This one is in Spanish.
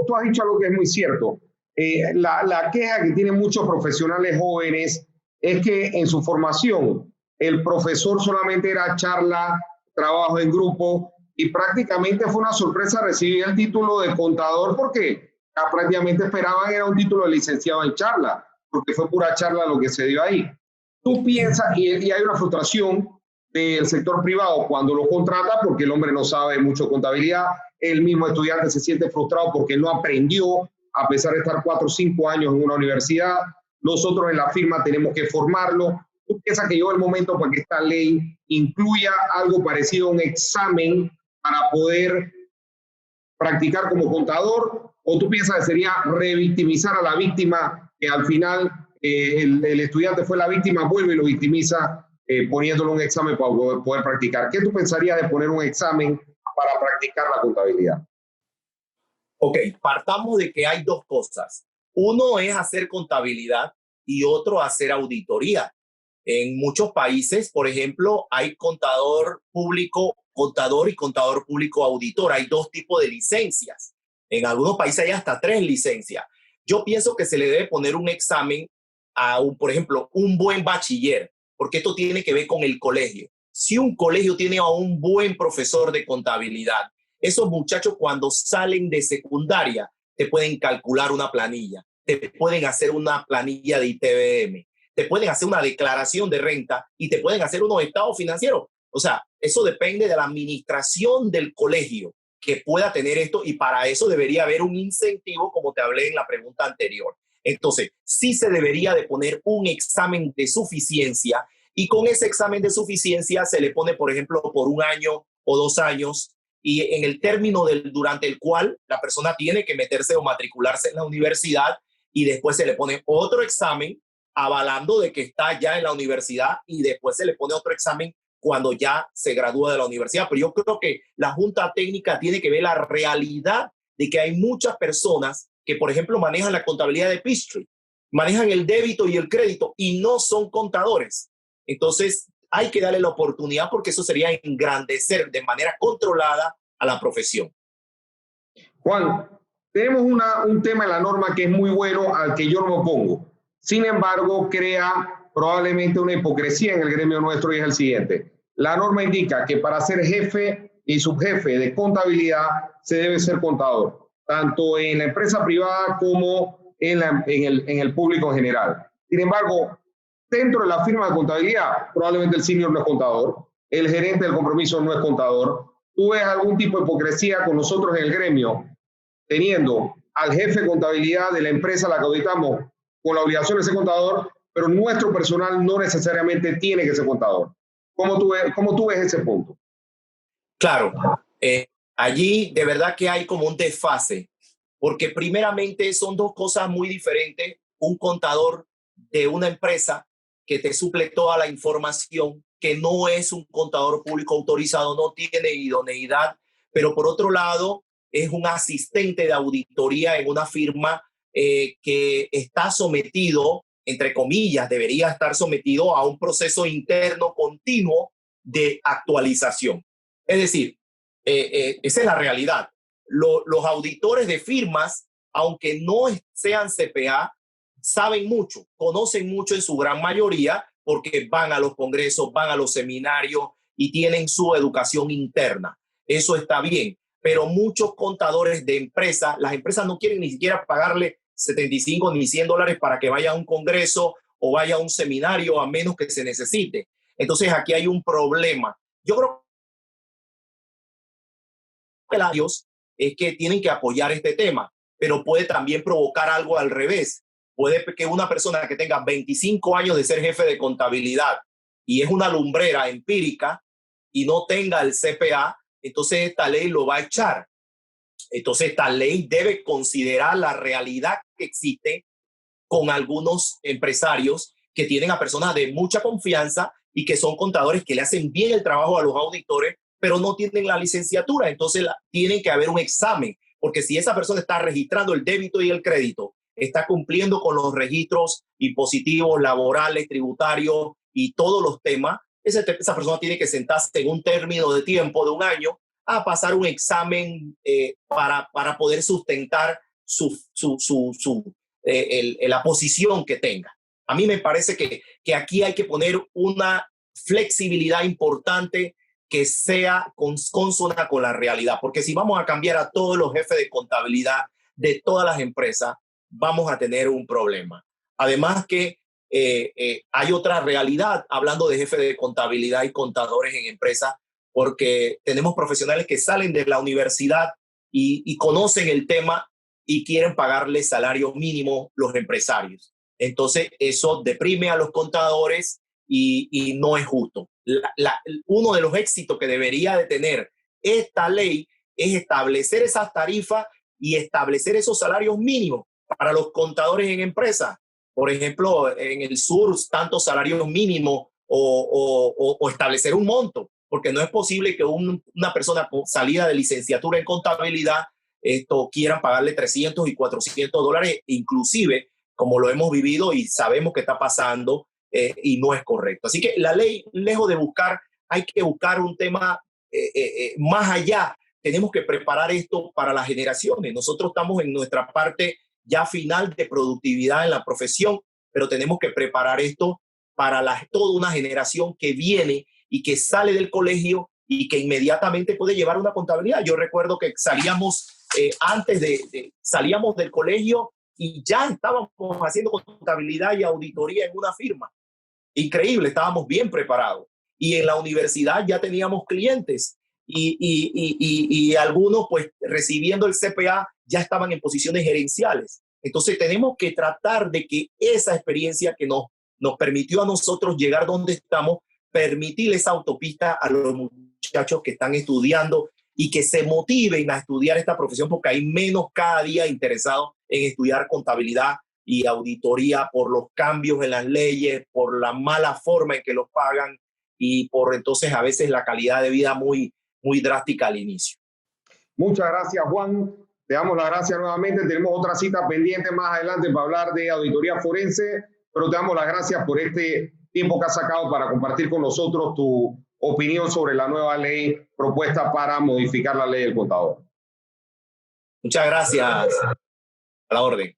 Tú has dicho algo que es muy cierto. La queja que tienen muchos profesionales jóvenes es que en su formación el profesor solamente era charla, trabajo en grupo y prácticamente fue una sorpresa recibir el título de contador porque prácticamente esperaban era un título de licenciado en charla, porque fue pura charla lo que se dio ahí. Tú piensas, y hay una frustración del sector privado cuando lo contrata porque el hombre no sabe mucho de contabilidad, el mismo estudiante se siente frustrado porque no aprendió a pesar de estar 4 o 5 años en una universidad. Nosotros en la firma tenemos que formarlo. ¿Tú piensas que llegó el momento para que esta ley incluya algo parecido a un examen para poder practicar como contador? ¿O tú piensas que sería revictimizar a la víctima, que al final el estudiante fue la víctima, vuelve y lo victimiza poniéndole un examen para poder practicar? ¿Qué tú pensarías de poner un examen para practicar la contabilidad? Ok, partamos de que hay dos cosas. Uno es hacer contabilidad y otro hacer auditoría. En muchos países, por ejemplo, hay contador público, contador y contador público auditor. Hay dos tipos de licencias. En algunos países hay hasta 3 licencias. Yo pienso que se le debe poner un examen a, por ejemplo, un buen bachiller, porque esto tiene que ver con el colegio. Si un colegio tiene a un buen profesor de contabilidad, esos muchachos cuando salen de secundaria te pueden calcular una planilla, te pueden hacer una planilla de ITBM, te pueden hacer una declaración de renta y te pueden hacer unos estados financieros. O sea, eso depende de la administración del colegio que pueda tener esto y para eso debería haber un incentivo, como te hablé en la pregunta anterior. Entonces, sí se debería de poner un examen de suficiencia y con ese examen de suficiencia se le pone, por ejemplo, por 1 año o 2 años y en el término durante el cual la persona tiene que meterse o matricularse en la universidad y después se le pone otro examen avalando de que está ya en la universidad y después se le pone otro examen cuando ya se gradúa de la universidad. Pero yo creo que la Junta Técnica tiene que ver la realidad de que hay muchas personas que, por ejemplo, manejan la contabilidad de Peachtree, manejan el débito y el crédito y no son contadores. Entonces, hay que darle la oportunidad porque eso sería engrandecer de manera controlada a la profesión. Juan, tenemos un tema en la norma que es muy bueno, al que yo no me opongo. Sin embargo, crea probablemente una hipocresía en el gremio nuestro y es el siguiente. La norma indica que para ser jefe y subjefe de contabilidad se debe ser contador, tanto en la empresa privada como en el público en general. Sin embargo, dentro de la firma de contabilidad, probablemente el senior no es contador, el gerente del compromiso no es contador. ¿Tú ves algún tipo de hipocresía con nosotros en el gremio, teniendo al jefe de contabilidad de la empresa a la que auditamos con la obligación de ser contador, pero nuestro personal no necesariamente tiene que ser contador? ¿Cómo tú ves ese punto? Claro, allí de verdad que hay como un desfase, porque primeramente son dos cosas muy diferentes. Un contador de una empresa que te suple toda la información, que no es un contador público autorizado, no tiene idoneidad, pero por otro lado es un asistente de auditoría en una firma que está sometido, entre comillas, debería estar sometido a un proceso interno continuo de actualización. Es decir, esa es la realidad. Los auditores de firmas, aunque no sean CPA, saben mucho, conocen mucho en su gran mayoría porque van a los congresos, van a los seminarios y tienen su educación interna. Eso está bien, pero muchos contadores de empresas, las empresas no quieren ni siquiera pagarle 75 ni $100 para que vaya a un congreso o vaya a un seminario a menos que se necesite. Entonces aquí hay un problema. Yo creo que es que tienen que apoyar este tema, pero puede también provocar algo al revés. Puede que una persona que tenga 25 años de ser jefe de contabilidad y es una lumbrera empírica y no tenga el CPA, entonces esta ley lo va a echar. Entonces esta ley debe considerar la realidad que existe con algunos empresarios que tienen a personas de mucha confianza y que son contadores que le hacen bien el trabajo a los auditores, pero no tienen la licenciatura. Entonces tienen que haber un examen, porque si esa persona está registrando el débito y el crédito, está cumpliendo con los registros impositivos, laborales, tributarios y todos los temas, esa persona tiene que sentarse en un término de tiempo de 1 año a pasar un examen para poder sustentar la posición que tenga. A mí me parece que aquí hay que poner una flexibilidad importante que sea consona con la realidad, porque si vamos a cambiar a todos los jefes de contabilidad de todas las empresas, vamos a tener un problema. Además que hay otra realidad, hablando de jefe de contabilidad y contadores en empresas, porque tenemos profesionales que salen de la universidad y conocen el tema y quieren pagarle salario mínimo los empresarios. Entonces, eso deprime a los contadores y no es justo. Uno de los éxitos que debería de tener esta ley es establecer esas tarifas y establecer esos salarios mínimos para los contadores en empresas. Por ejemplo, en el sur, tantos salarios mínimos o establecer un monto, porque no es posible que una persona con salida de licenciatura en contabilidad quieran pagarle 300 y 400 dólares, inclusive, como lo hemos vivido y sabemos que está pasando, y no es correcto. Así que la ley, lejos de buscar, hay que buscar un tema más allá. Tenemos que preparar esto para las generaciones. Nosotros estamos en nuestra parte ya final de productividad en la profesión, pero tenemos que preparar esto para toda una generación que viene y que sale del colegio y que inmediatamente puede llevar una contabilidad. Yo recuerdo que salíamos salíamos del colegio y ya estábamos haciendo contabilidad y auditoría en una firma. Increíble, estábamos bien preparados. Y en la universidad ya teníamos clientes y algunos, pues, recibiendo el CPA, ya estaban en posiciones gerenciales. Entonces tenemos que tratar de que esa experiencia que nos permitió a nosotros llegar donde estamos, permitir esa autopista a los muchachos que están estudiando y que se motiven a estudiar esta profesión, porque hay menos cada día interesados en estudiar contabilidad y auditoría por los cambios en las leyes, por la mala forma en que los pagan y por entonces a veces la calidad de vida muy, muy drástica al inicio. Muchas gracias, Juan. Te damos las gracias nuevamente. Tenemos otra cita pendiente más adelante para hablar de auditoría forense, pero te damos las gracias por este tiempo que has sacado para compartir con nosotros tu opinión sobre la nueva ley propuesta para modificar la ley del contador. Muchas gracias. A la orden.